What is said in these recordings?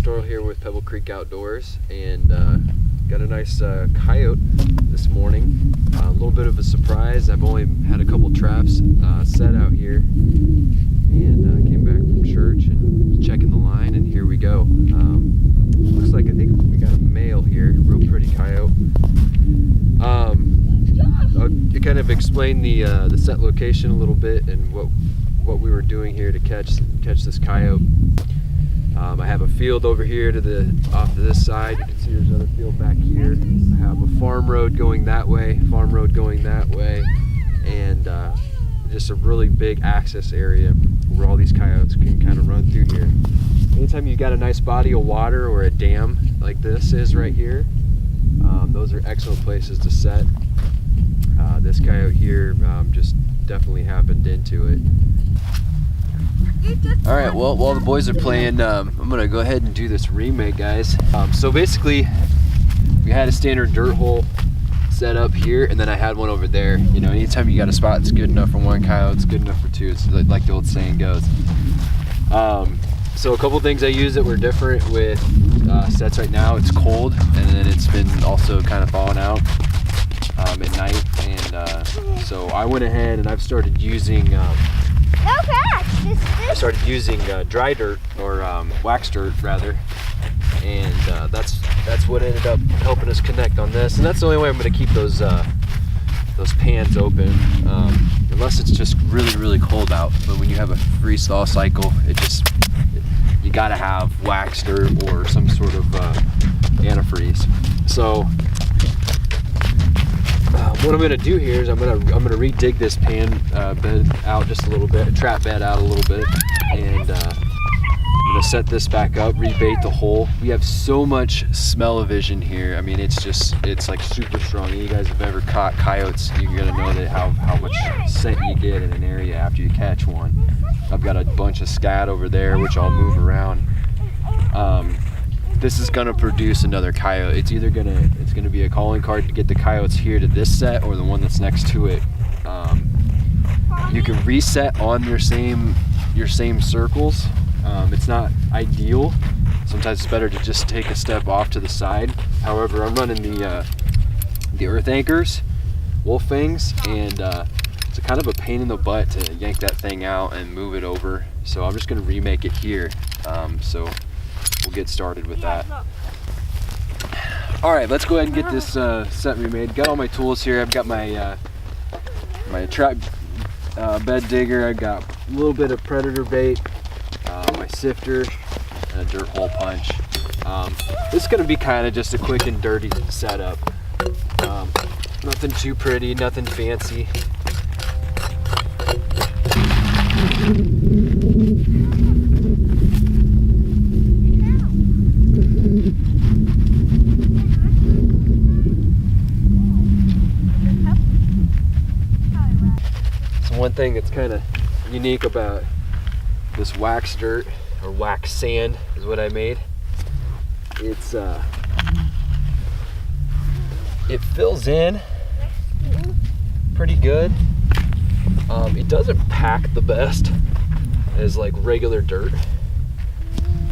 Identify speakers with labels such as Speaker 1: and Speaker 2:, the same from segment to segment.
Speaker 1: Story here with Pebble Creek Outdoors, and got a nice coyote this morning. A little bit of a surprise. I've only had a couple traps set out here, and came back from church and was checking the line, and here we go. Looks like I think we got a male here, real pretty coyote. I'll kind of explain the set location a little bit and what we were doing here to catch this coyote. I have a field over here off to this side. You can see there's another field back here. I have a farm road going that way, and just a really big access area where all these coyotes can kind of run through here. Anytime you've got a nice body of water or a dam like this is right here, those are excellent places to set. This coyote here just definitely happened into it. All right, well, while the boys are playing, I'm gonna go ahead and do this remake, guys. So basically, we had a standard dirt hole set up here, and then I had one over there. You know, anytime you got a spot that's good enough for one coyote, it's good enough for two. It's like the old saying goes. So a couple things I use that were different with sets right now. It's cold, and then it's been also kind of thawing out at night, and so I went ahead and I've started using dry dirt, or wax dirt rather, and that's what ended up helping us connect on this, and that's the only way I'm going to keep those pans open, unless it's just really cold out. But when you have a freeze thaw cycle, you got to have wax dirt or some sort of antifreeze. So what I'm going to do here is I'm going to redig this pan bed out just a little bit, trap bed out a little bit, and I'm going to set this back up, rebait the hole. We have so much smell-o-vision here. I mean, it's like super strong. You guys have ever caught coyotes, you're going to know that how much scent you get in an area after you catch one. I've got a bunch of scat over there, which I'll move around. This is gonna produce another coyote. It's gonna be a calling card to get the coyotes here to this set or the one that's next to it. You can reset on your same circles. It's not ideal. Sometimes it's better to just take a step off to the side. However, I'm running the earth anchors, wolf fangs, and it's kind of a pain in the butt to yank that thing out and move it over. So I'm just gonna remake it here. So we'll get started with that. All right, let's go ahead and get this set remade. Got all my tools here. I've got my my trap bed digger. I've got a little bit of predator bait, my sifter, and a dirt hole punch. This is gonna be kind of just a quick and dirty setup. Nothing too pretty, nothing fancy. One thing that's kind of unique about this wax dirt, or wax sand is what I made. It's it fills in pretty good. It doesn't pack the best as like regular dirt.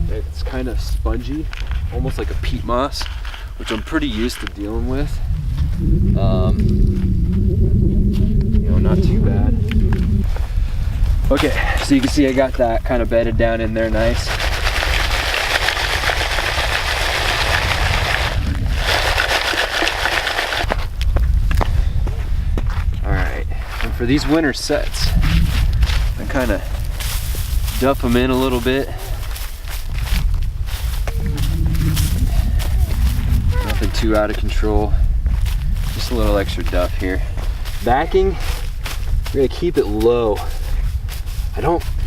Speaker 1: It's kind of spongy, almost like a peat moss, which I'm pretty used to dealing with. Not too bad. Okay, so you can see I got that kind of bedded down in there nice. All right, and for these winter sets, I kind of duff them in a little bit. Nothing too out of control. Just a little extra duff here. Backing, we're gonna keep it low.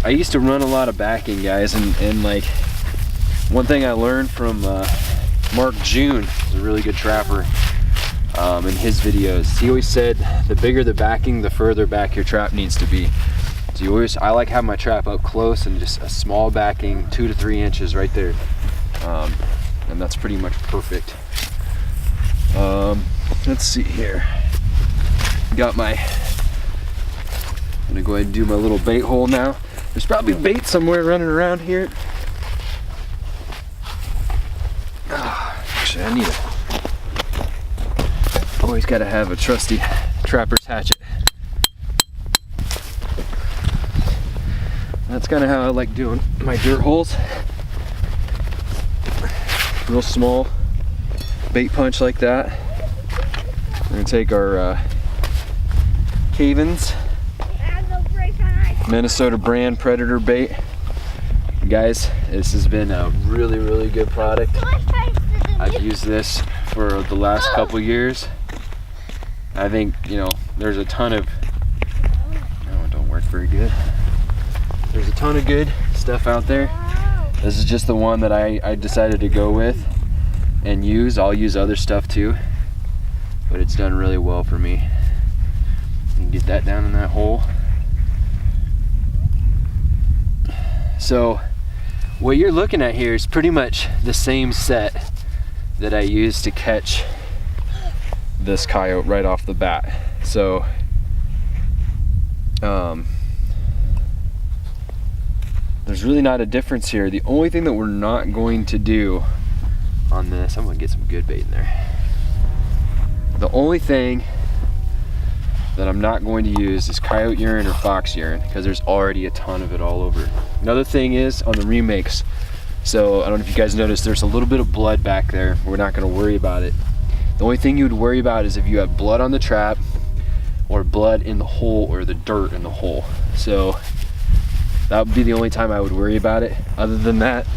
Speaker 1: I used to run a lot of backing, guys, and like one thing I learned from Mark June, who's a really good trapper, in his videos, he always said the bigger the backing, the further back your trap needs to be. So I like having my trap up close and just a small backing, 2 to 3 inches right there, and that's pretty much perfect. Let's see here. I'm gonna go ahead and do my little bait hole now. There's probably bait somewhere running around here. I need always gotta have a trusty trapper's hatchet. That's kind of how I like doing my dirt holes. Real small bait punch like that. We're gonna take our Cavens Minnesota brand Predator bait. Guys, this has been a really, really good product. I've used this for the last couple years. I think, you know, there's a ton of, no, it don't work very good. There's a ton of good stuff out there. This is just the one that I decided to go with and use. I'll use other stuff too, but it's done really well for me. You can get that down in that hole. So what you're looking at here is pretty much the same set that I used to catch this coyote right off the bat. So there's really not a difference here. The only thing that we're not going to do on this, I'm gonna get some good bait in there. The only thing that I'm not going to use is coyote urine or fox urine, because there's already a ton of it all over. Another thing is on the remakes, so I don't know if you guys noticed, there's a little bit of blood back there. We're not gonna worry about it. The only thing you would worry about is if you have blood on the trap or blood in the hole or the dirt in the hole. So that would be the only time I would worry about it. Other than that,